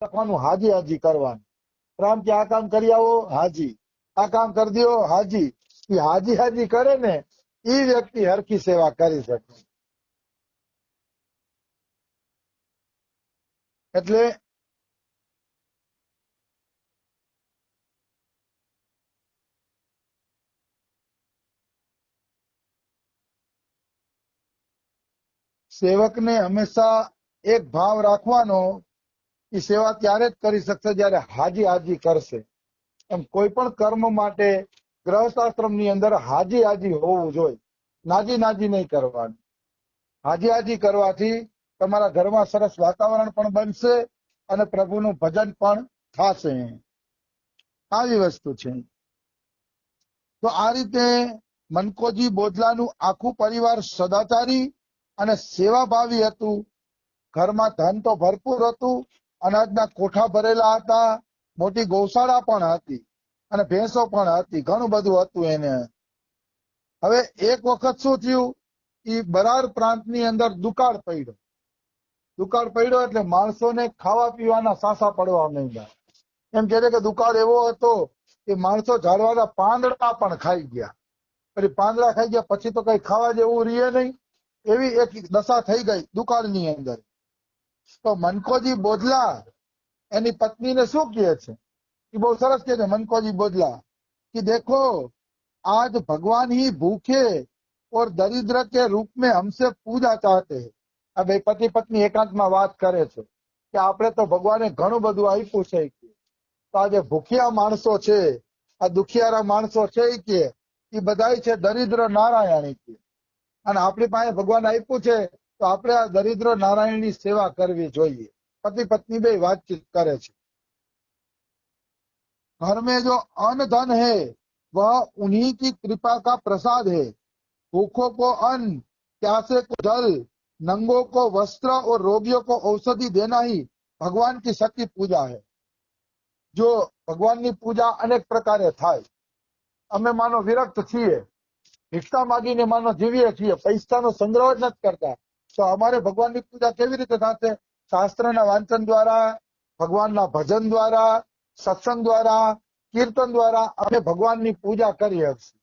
રાખવાનું, હાજી હાજી કરવાનું. રામ કે આ કામ કરી આવો, હાજી. આ કામ કરી દો, હાજી. એ હાજી હાજી કરે ને એ વ્યક્તિ હરખી સેવા કરી શકે. એટલે સેવકને હંમેશા એક ભાવ રાખવાનો, એ સેવા ત્યારે જ કરી શકશે જયારે હાજી હાજી કરશે. એમ કોઈ પણ કર્મ માટે ગ્રહસ્થાશ્રમની અંદર હાજી હાજી હોવું જોઈએ, નાજી નાજી નહીં કરવાનું. હાજી હાજી કરવાથી તમારા ઘરમાં સરસ વાતાવરણ પણ બનશે અને પ્રભુનું ભજન પણ થશે. આવી વસ્તુ છે. તો આ રીતે મનકોજી બોદલાનું આખું પરિવાર સદાચારી અને સેવાભાવી હતું. ઘરમાં ધન તો ભરપૂર હતું, અનાજના કોઠા ભરેલા હતા, મોટી ગૌશાળા પણ હતી અને ભેંસો પણ હતી, ઘણું બધું હતું એને. હવે એક વખત શું થયું, એ બરાર પ્રાંતની અંદર દુકાળ પડ્યો. દુકાળ પડ્યો એટલે માણસોને ખાવા પીવાના સાસા પડવા માંડ્યા. એમ કે દુકાળ એવો હતો કે માણસો ઝાડવાના પાંદડા પણ ખાઈ ગયા. પછી પાંદડા ખાઈ ગયા પછી તો કઈ ખાવા જેવું રહીએ નહીં, એવી એક દશા થઈ ગઈ દુકાળની અંદર. તો મનકોજી બોદલા એની પત્નીને શું કહે છે, એ બહુ સરસ કહે છે મનકોજી બોદલા कि देखो आज भगवान ही भूखे और दरिद्र के रूप में हमसे पूजा चाहते हैं. આ બે પતિ પત્ની એકાંતમાં વાત કરે છે કે આપણે તો ભગવાને ઘણું બધું આપ્યું છે, તો આ જે ભૂખ્યા માણસો છે, આ દુખિયારા માણસો છે કે એ બધા છે દરિદ્ર નારાયણી કે, અને આપણી પાસે ભગવાન આપ્યું છે તો આપણે આ દરિદ્ર નારાયણની સેવા કરવી જોઈએ. પતિ પત્ની બે વાતચીત કરે છે. घर में जो अन्न धन है वह उन्हीं की कृपा का प्रसाद है. भूखों को अन्न, प्यासे को जल, नंगों को वस्त्र और रोगियों को औषधि देना ही भगवान की शक्ति पूजा है. जो भगवान की पूजा अनेक प्रकारे थाय. અમે માનો વિરક્ત છીએ, ભિક્ષા માગીને માનો જીવીએ છીએ, પૈસાનો સંગ્રહ જ નથી કરતા, તો અમારે ભગવાનની પૂજા કેવી રીતે થશે? શાસ્ત્રના વાંચન દ્વારા, ભગવાનના ભજન દ્વારા, સત્સંગ દ્વારા, કીર્તન દ્વારા અમે ભગવાનની પૂજા કરી શકશું.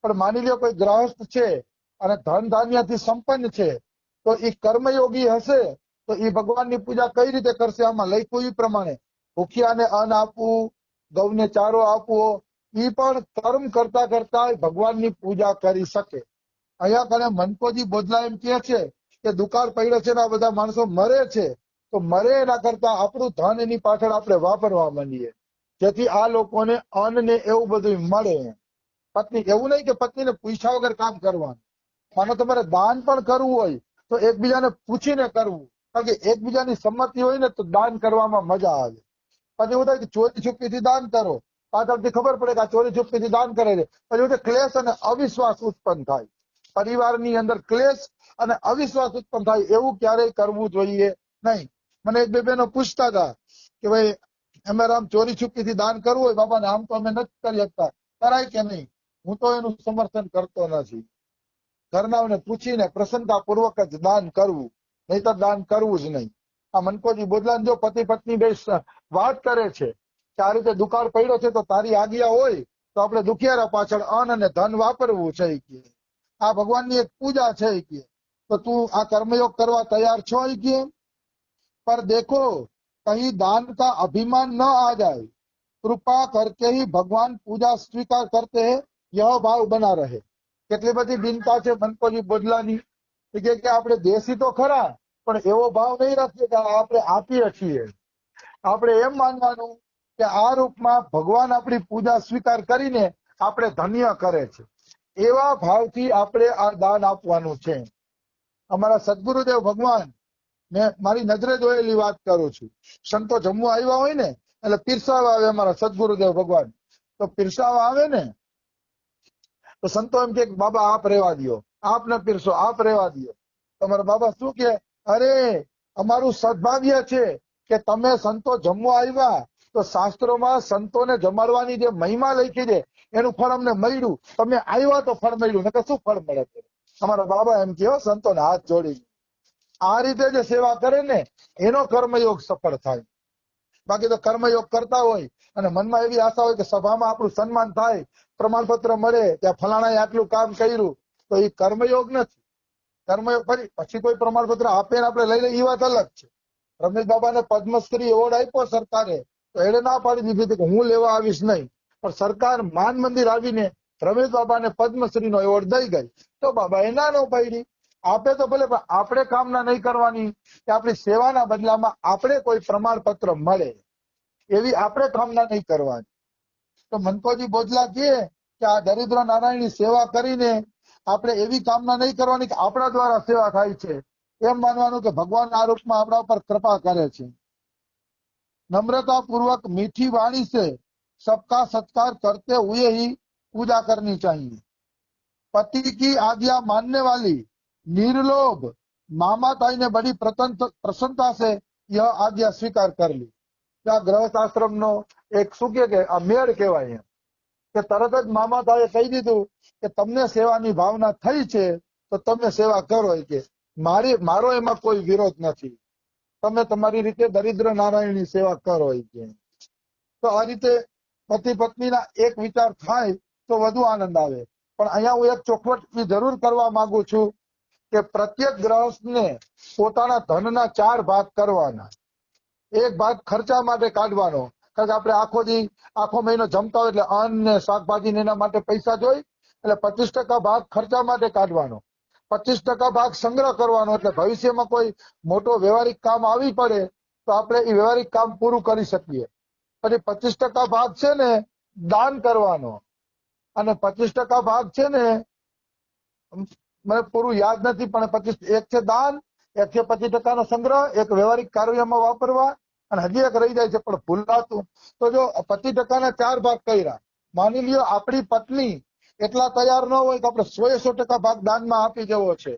પણ માની લો કોઈ ગ્રહસ્થ છે અને ધન ધાન્યથી સંપન્ન છે, તો એ કર્મયોગી હશે તો એ ભગવાનની પૂજા કઈ રીતે કરશે? આમાં લખ્યું એ પ્રમાણે ભૂખ્યાને અન્ન આપવું, ગૌને ચારો આપવો, એ પણ કર્મ કરતા કરતા ભગવાનની પૂજા કરી શકે. અહીંયા કને મનકોજી બોદલા એમ કે છે કે દુકાળ પડ્યો છે ને આ બધા માણસો મરે છે, તો મરે એના કરતા આપણું ધન એની પાછળ આપણે વાપરવા માંડીએ, જેથી આ લોકોને અન્ન ને એવું બધું મળે. પત્ની એવું નહીં કે પત્નીને પૂછ્યા વગર કામ કરવાનું. માનો તમારે દાન પણ કરવું હોય તો એકબીજાને પૂછીને કરવું, કારણ કે એકબીજાની સંમતિ હોય ને તો દાન કરવામાં મજા આવે. પછી એવું થાય કે ચોરી છુપીથી દાન કરો, પાછળથી ખબર પડે કે આ ચોરી છુપીથી દાન કરે છે, પછી એવું ક્લેશ અને અવિશ્વાસ ઉત્પન્ન થાય. પરિવારની અંદર ક્લેશ અને અવિશ્વાસ ઉત્પન્ન થાય, એવું ક્યારેય કરવું જોઈએ નહીં. મને એક બે બહેનો પૂછતા હતા કે ભાઈ અમારે આમ ચોરી છુપીથી દાન કરવું હોય બાપાને, આમ તો અમે નથી કરી શકતા, કરાય કે નહીં? હું તો એનું સમર્થન કરતો નથી. ઘરનાઓને પૂછીને પ્રસન્નતાપૂર્વક જ દાન કરવું, નહીતર દાન કરવું જ નહીં. આ મનકોજી બોદલાને જો પતિ પત્ની બે વાત કરે છે કે આ રીતે દુકાળ પડ્યો છે તો તારી આજ્ઞા હોય તો આપણે દુખિયારા પાછળ અન્ન અને ધન વાપરવું છે કે આ ભગવાનની એક પૂજા છે કે, તો તું આ કર્મયોગ કરવા તૈયાર છો કે? पर देखो कहीं दान का अभिमान न आ जाए, कृपा करके ही भगवान पूजा स्वीकार करते हैं, यह भाव बना रहे. કેટલી બધી દિનતા છે મનકોજી બોદલાની કે આપણે દેશી તો ખરા પણ એવો ભાવ નહીં રાખીએ કે આપણે આપીએ છીએ. આપણે એમ માનવાનું કે આ રૂપમાં ભગવાન આપણી પૂજા સ્વીકાર કરીને આપણે ધન્ય કરે છે, એવા ભાવથી આપણે આ દાન આપવાનું છે. અમારા સદગુરુદેવ ભગવાન, મેં મારી નજરે જોયેલી વાત કરું છું, સંતો જમવા આવ્યા હોય ને એટલે પીરસાવા આવે અમારા સદગુરુદેવ ભગવાન. તો પીરસાવા આવે ને તો સંતો એમ કે બાબા આપ રહેવા દો, આપ ને પીરસો, આપ રહેવા દો. તમારા બાબા શું કે, અરે અમારું સદભાગ્ય છે કે તમે સંતો જમવા આવ્યા, તો શાસ્ત્રોમાં સંતોને જમાડવાની જે મહિમા લખી છે એનું ફળ અમને મળ્યું, તમે આવ્યા તો ફળ મળ્યું, નકર શું ફળ મળે? તમારા બાબા એમ કહો સંતોને હાથ જોડી. આ રીતે જે સેવા કરે ને એનો કર્મયોગ સફળ થાય. બાકી તો કર્મયોગ કરતા હોય અને મનમાં એવી આશા હોય કે સભામાં આપણું સન્માન થાય, પ્રમાણપત્ર મળે, ત્યાં ફલાણાએ આટલું કામ કર્યું, તો એ કર્મયોગ નથી. કર્મયોગ પછી કોઈ પ્રમાણપત્ર આપે ને આપણે લઈ લઈએ એ વાત અલગ છે. રમેશ બાબાને પદ્મશ્રી એવોર્ડ આપ્યો સરકારે, તો એને ના પાડી દીધી હતી કે હું લેવા આવીશ નહીં, પણ સરકાર માન મંદિર આવીને રમેશ બાબાને પદ્મશ્રીનો એવોર્ડ દઈ ગઈ, તો બાબાએ ના ન પાડી. આપે તો ભલે, પણ આપણે કામના નહીં કરવાની કે આપણી સેવાના બદલામાં આપણે કોઈ પ્રમાણપત્ર મળે એવી આપણે કામના નહીં કરવાની. તો મનકોજી બોજલા કહે કે આ દરિદ્ર નારાયણની સેવા કરીને આપણે એવી કામના નહીં કરવાની કે આપણા દ્વારા સેવા થાય છે, એમ માનવાનું કે ભગવાન આ રૂપમાં આપણા ઉપર કૃપા કરે છે. नम्रता पूर्वक मीठी वाणी से सबका सत्कार करते हुए ही पूजा करनी चाहिए. पति की आज्ञा मानने वाली निर्लोभ मामाताई ने बड़ी प्रसन्नता से यह आज्ञा स्वीकार कर ली. આ ગૃહસ્થ આશ્રમનો એક શું કે આ મેળ કહેવાય કે તરત જ મામાતાએ કહી દીધું કે તમને સેવાની ભાવના થઈ છે તો તમે સેવા કરો, કે મારો એમાં કોઈ વિરોધ નથી, તમે તમારી રીતે દરિદ્ર નારાયણની સેવા કરો. તો આ રીતે પતિ પત્નીના એક વિચાર થાય તો વધુ આનંદ આવે. પણ અહીંયા હું એક ચોખવટ જરૂર કરવા માંગુ છું કે પ્રત્યેક ગ્રહસ્થને પોતાના ધનના 4 ભાગ કરવાના. એક ભાગ ખર્ચા માટે કાઢવાનો, કારણ કે આપણે આખો મહિનો જમતા હોય એટલે અન્ન ને શાકભાજી એના માટે પૈસા જોઈ, એટલે 25% ભાગ ખર્ચા માટે કાઢવાનો, 25% ભાગ સંગ્રહ કરવાનો, એટલે ભવિષ્યમાં કોઈ મોટો વ્યવહારિક કામ આવી પડે તો આપણે એ વ્યવહારિક કામ પૂરું કરી શકીએ. પછી 25% ભાગ છે ને દાન કરવાનો, અને 25% ભાગ છે ને મને પૂરું યાદ નથી, પણ 25 એક છે દાન, એક છે 25% નો સંગ્રહ, એક વ્યવહારિક કાર્યમાં વાપરવા, અને હજી એક રહી જાય છે પણ ભૂલાતું. તો જો 25%ના 4 ભાગ કર્યા, માની લ્યો આપણી પત્ની એટલા તૈયાર ન હોય કે આપણે 100% ભાગ દાનમાં આપી દેવો છે,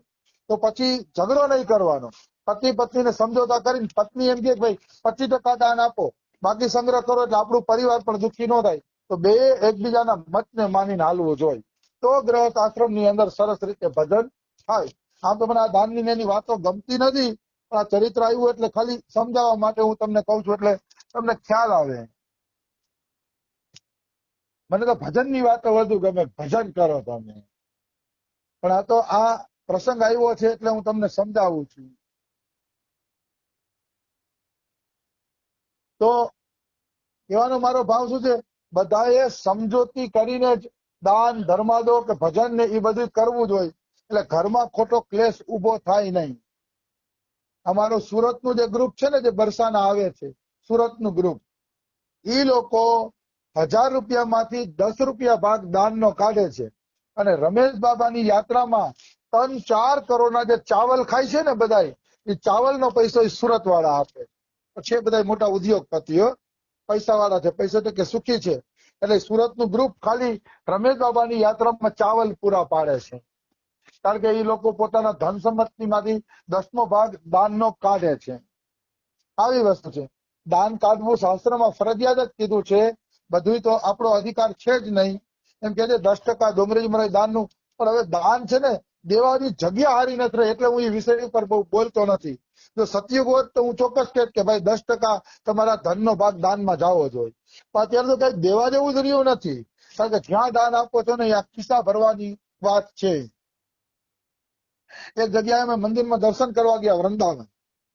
તો પછી ઝઘડો નહીં કરવાનો. પતિ પત્નીને સમજોતા કરીને પત્ની એમ કે ભાઈ 25% દાન આપો, બાકી સંગ્રહ કરો, એટલે આપણું પરિવાર પણ દુઃખી ન થાય. તો બે એકબીજાના મતને માનીને હાલવું જોઈએ, તો ગ્રહસ્થ આશ્રમની અંદર સરસ રીતે ભજન થાય. આમ તો મને આ દાનની એની વાતો ગમતી નથી, પણ આ ચરિત્ર આવ્યું એટલે ખાલી સમજાવવા માટે હું તમને કહું છું, એટલે તમને ખ્યાલ આવે. મને તો ભજનની વાતો વધુ ગમે, ભજન કરો તમે. પણ આ તો આ પ્રસંગ આવ્યો છે એટલે હું તમને સમજાવું છું. તો કહેવાનો મારો ભાવ શું છે, બધાએ સમજોતી કરીને જ દાન ધર્માદો કે ભજન ને એ બધું કરવું જોઈએ, એટલે ઘરમાં ખોટો ક્લેશ ઉભો થાય નહીં. અમારું સુરતનું જે ગ્રુપ છે ને, જે બરસાના આવે છે સુરતનું ગ્રુપ, એ લોકો 1000 રૂપિયામાંથી 10 રૂપિયા ભાગ દાનનો કાઢે છે, અને રમેશ બાબાની યાત્રામાં 3-4 કરોડના જે ચાવલ ખાય છે ને બધા, એ ચાવલનો પૈસો એ સુરત વાળા આપે છે. બધા મોટા ઉદ્યોગપતિઓ પૈસા વાળા છે, પૈસા તો કે સુખી છે, એટલે સુરતનું ગ્રુપ ખાલી રમેશ બાબાની યાત્રામાં ચાવલ પૂરા પાડે છે, કારણ કે એ લોકો પોતાના ધન સંપત્તિમાંથી 10મો ભાગ દાનનો કાઢે છે. આવી વસ્તુ છે, દાન કાઢવું શાસ્ત્રમાં ફરજિયાત જ કીધું છે. બધું તો આપણો અધિકાર છે જ નહીં. એમ કે છે 10% ડોંગરી મરાય દાનનું, પણ હવે દાન છે ને દેવાની જગ્યા હારી નથી રહી, એટલે હું એ વિષય ઉપર બહુ બોલતો નથી. જો સતયુગ હોત તો હું ચોક્કસ કહેત કે ભાઈ 10% તમારા ધનનો ભાગ દાનમાં જવો જોઈએ, પણ અત્યારે તો કઈ દેવા જેવું જ રહ્યું નથી, કારણ કે જ્યાં દાન આપો છો ને ત્યાં ખિસ્સા ભરવાની વાત છે. એક જગ્યાએ અમે મંદિરમાં દર્શન કરવા ગયા, વૃંદાવન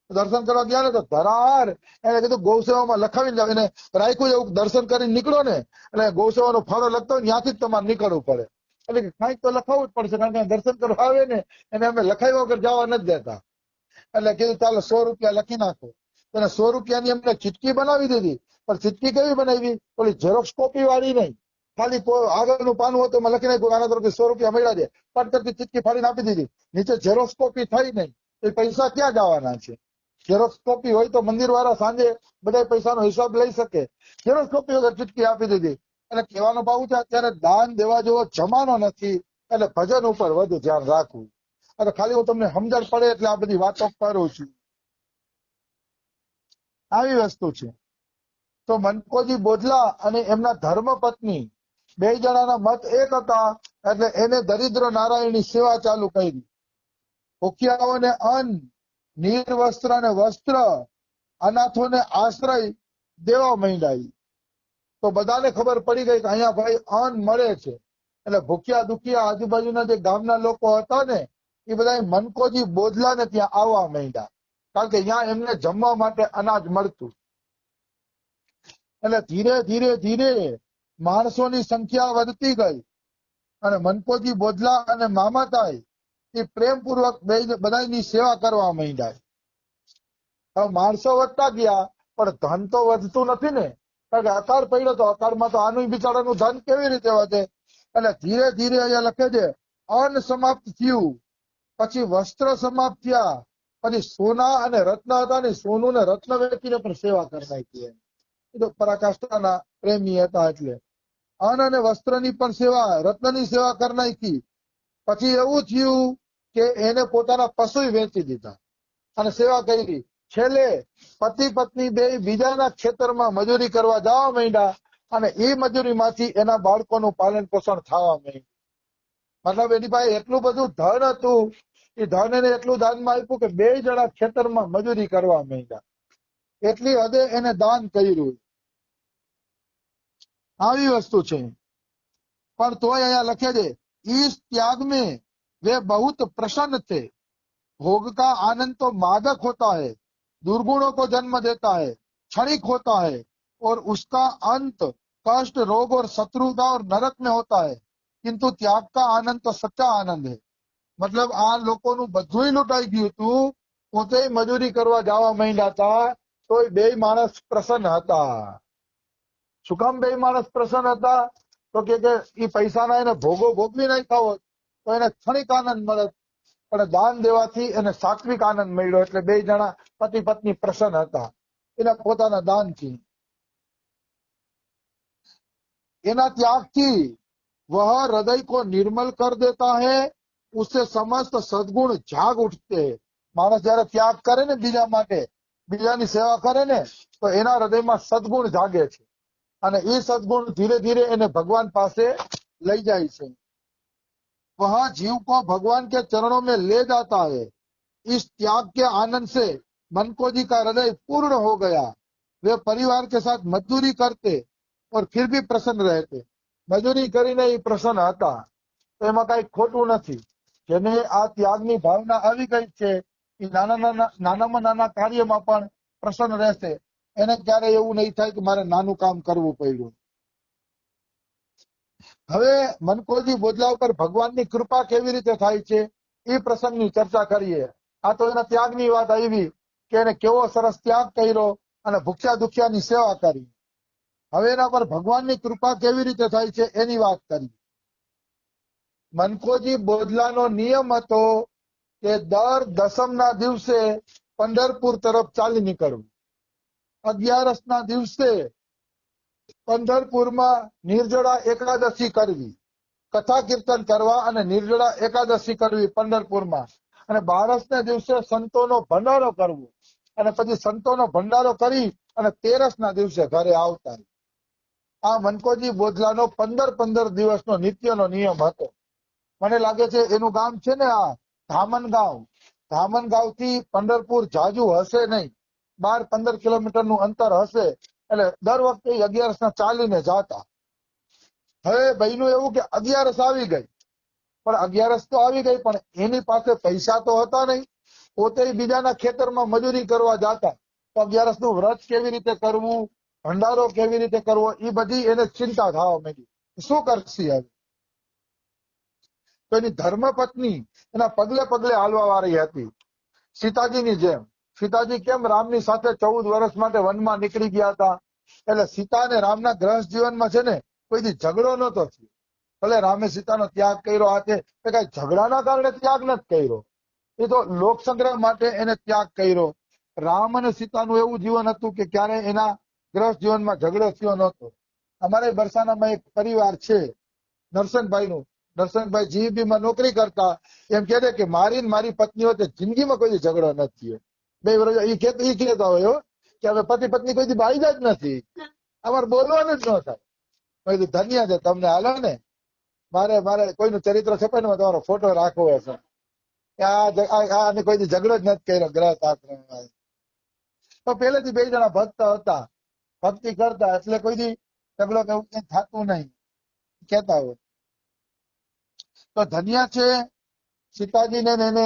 દર્શન કરવા ગયા ને, તો ધરાર એને કીધું ગૌસેવામાં લખાવીને જાવ, એને રાખ્યું એવું દર્શન કરીને નીકળો ને, એટલે ગૌસેવાનો ફાળો લખતો હોય ત્યાંથી જ તમારે નીકળવું પડે, એટલે કંઈક તો લખાવવું જ પડશે, કારણ કે દર્શન કરવા આવે ને એને અમે લખાવ્યા વગર જવા નથી દેતા. એટલે કીધું ચાલો 100 રૂપિયા લખી નાખો, એને 100 રૂપિયાની અમને ચીટકી બનાવી દીધી, પણ ચીટકી કેવી બનાવી, ઓલી ઝેરોક્સ કોપી વાળી નહીં, ખાલી આગળનું પાનું હતું એમાં લખી નાખ્યું આના તરફથી 100 રૂપિયા મળ્યા છે, પડતરથી ચીટકી ફાડીને આપી દીધી, નીચે ઝેરોક્સ કોપી થઈ નહીં, એ પૈસા ક્યાં જવાના છે? ઝેરોક્સ કોપી હોય તો મંદિર વાળા સાંજે બધા પૈસાનો હિસાબ લઈ શકે, ઝેરોક્સ કોપી વગર ચીટકી આપી દીધી. એટલે કહેવાનો ભાવ છે અત્યારે દાન દેવા જેવો જમાનો નથી, એટલે ભજન ઉપર વધુ ધ્યાન રાખવું. એટલે ખાલી હું તમને સમજણ પડે એટલે આ બધી વાતો કરું છું. આવી વસ્તુ છે. તો મનકોજી બોજલા અને એમના ધર્મપત્ની 2 જણાના મત એક હતા, એટલે એને દરિદ્ર નારાયણની સેવા ચાલુ કરી. ભૂખ્યાઓને અન્ન, નિર્વસ્ત્ર અને વસ્ત્ર, અનાથોને આશ્રય, દેવા માંડ્યા ઈ. તો બધાને ખબર પડી ગઈ કે અહીંયા ભાઈ અન્ન મળે છે. એટલે ભૂખ્યા દુખિયા આજુબાજુના જે ગામના લોકો હતા ને એ બધા મનકોજી બોધલાને ત્યાં આવવા માંડ્યા, કારણ કે ત્યાં એમને જમવા માટે અનાજ મળતું. એટલે ધીરે ધીરે ધીરે માણસોની સંખ્યા વધતી ગઈ અને મનકોજી બોધલા અને મામાતાઈ એ પ્રેમપૂર્વક બધાની સેવા કરવા માંડ્યા. હવે માણસો વધતા ગયા પણ ધન તો વધતું નથી ને, કારણ કે અકાળ પડ્યો તો અકાળમાં તો આનું બિચારાનું ધન કેવી રીતે વધે. એટલે ધીરે ધીરે અહીંયા લખે છે અન્ન સમાપ્ત થયું, પછી વસ્ત્ર સમાપ્ત થયા, પછી સોના અને રત્ન હતા ને સોનું ને રત્ન વેચીને પણ સેવા કરી નાખી. એ તો પરાકાષ્ઠાના પ્રેમી હતા એટલે અન્ન અને વસ્ત્રની પણ સેવા, રત્નની સેવા કરી નાખી. પછી એવું થયું કે એને પોતાના પશુ વેચી દીધા અને સેવા કરી. છેલ્લે પતિ પત્ની બે બીજાના ખેતરમાં મજૂરી કરવા જવા માંડ્યા અને એ મજૂરીમાંથી એના બાળકોનું પાલન પોષણ થવા માંડ્યું. મતલબ એની પાસે એટલું બધું ધન હતું, એ ધન એને એટલું દાનમાં આપ્યું કે બે જણા ખેતરમાં મજૂરી કરવા માંડ્યા. એટલી હદે એને દાન કર્યું. આવી વસ્તુ છે. પણ તોય અહીંયા લખે છે इस त्याग में वे बहुत प्रसन्न थे. भोग का आनंद तो मादक होता है, दुर्गुणों को जन्म देता है, क्षणिक होता है और उसका अंत कष्ट, रोग और शत्रुता और नरक में होता है, किंतु त्याग का आनंद तो सच्चा आनंद है. મતલબ આ લોકોનું બધું લૂંટાઈ ગયું હતું, પોતે મજૂરી કરવા જવા માંડ્યા હતા, તો બે માણસ પ્રસન્ન હતા. શું કામ બે માણસ પ્રસન્ન હતા? તો કે એ પૈસાના એને ભોગો ભોગવી નાખ્યા હોત તો એને ક્ષણિક આનંદ મળે, પણ દાન દેવાથી એને સાત્વિક આનંદ મળ્યો. એટલે બે જણા પતિ પત્ની પ્રસન્ન હતા એના પોતાના દાનથી. એના ત્યાગથી वह हृदय को निर्मल कर देता है, उससे समस्त सद्गुण जाग उठते हैं. માણસ જયારે ત્યાગ કરે ને બીજા માટે, બીજાની સેવા કરે ને તો એના હૃદયમાં સદગુણ જાગે છે અને એ સદગુણ ધીરે ધીરે એને ભગવાન પાસે લઈ જાય છે. वह जीव को भगवान के चरणों में ले जाता है. इस त्याग के आनंद से मनको जी का हृदय पूर्ण हो गया. वे परिवार के साथ मजदूरी करते और फिर भी प्रसन्न रहते. મજૂરી કરીને એ પ્રસન્ન હતા, તો એમાં કઈ ખોટું નથી. જેને આ ત્યાગની ભાવના આવી ગઈ છે એ નાનામાં નાના કાર્યમાં પણ પ્રસન્ન રહેશે. એને ક્યારેય એવું નહીં થાય કે મારે નાનું કામ કરવું પડ્યું. હવે મનકોજી બોધલા ઉપર ભગવાનની કૃપા કેવી રીતે થાય છે એ પ્રસંગની ચર્ચા કરીએ. આ તો એના ત્યાગની વાત આવી કે એને કેવો સરસ ત્યાગ કર્યો અને ભૂખ્યા દુખિયાની સેવા કરી. હવે એના પર ભગવાનની કૃપા કેવી રીતે થાય છે એની વાત કરી. મનકોજી બોધલાનો નિયમ હતો કે દર દસમના દિવસે પંઢરપુર તરફ ચાલી નીકળવું. 11ના દિવસે પંઢરપુરમાં નિર્જળા એકાદશી કરવી, કથા કીર્તન કરવા અને નિર્જળા એકાદશી કરવી પંઢરપુરમાં. અને 12ના દિવસે સંતોનો ભંડારો કરવો અને પછી સંતોનો ભંડારો કરી અને 13ના દિવસે ઘરે આવતા. આ મનકોજી બોધલાનો 15 દિવસનો નિત્યનો નિયમ હતો. મને લાગે છે એનું ગામ છે ને આ ધામનગાંવ. ધામનગાંવથી પંઢરપુર જાજુ હશે નહીં, 12-15 કિલોમીટરનું અંતર હશે. એટલે દર વખતે 11ના ચાલીને જાતા. હવે ભાઈનું એવું કે 11 આવી ગઈ, પણ 11 તો આવી ગઈ પણ એની પાસે પૈસા તો હતા નહીં. પોતે બીજાના ખેતરમાં મજૂરી કરવા જાતા, તો 11નું વ્રત કેવી રીતે કરવું, ભંડારો કેવી રીતે કરવો, એ બધી એને ચિંતા થવા માંડી. શું કરશે હવે? તો એની ધર્મપત્ની એના પગલે પગલે હાલવા વાળી હતી, સીતાજીની જેમ. સીતાજી કેમ રામની સાથે 14 વર્ષ માટે વનમાં નીકળી ગયા હતા, એટલે સીતા અને રામના ગ્રહસ્થ જીવનમાં છે ને કોઈથી ઝઘડો નતો થયો. ભલે રામે સીતાનો ત્યાગ કર્યો, આ તે કઈ ઝઘડાના કારણે ત્યાગ નથી કર્યો, એ તો લોક સંગ્રહ માટે એને ત્યાગ કર્યો. રામ અને સીતાનું એવું જીવન હતું કે ક્યારે એના ગ્રહસ્થ જીવનમાં ઝઘડો થયો નતો. અમારે બરસાનામાં એક પરિવાર છે નરસંગભાઈનું. નરસંગભાઈ જીબીમાં નોકરી કરતા. એમ કહે કે મારી પત્ની વચ્ચે જિંદગીમાં કોઈ ઝઘડો નથી. 2 વર્ષ એ કહેતા હોય કે હવે પતિ પત્ની કોઈ બાઈજા જ નથી, અમારે બોલવાનું જ ન થાય. ધન્ય છે તમને, હાલો ને મારે કોઈનું ચરિત્ર છપાય ને તમારો ફોટો રાખવો હશે. આને કોઈ ઝઘડો જ નથી કર્યો ગ્રહ શાસ્ત્ર. તો પહેલેથી 2 જણા ભક્ત હતા. ભક્તિ કરતા એટલે કોઈ દી ઢગલો કે એવું કઈ થતું નહીં કહેતા હોય. તો ધન્ય છે સીતાજીને ને એને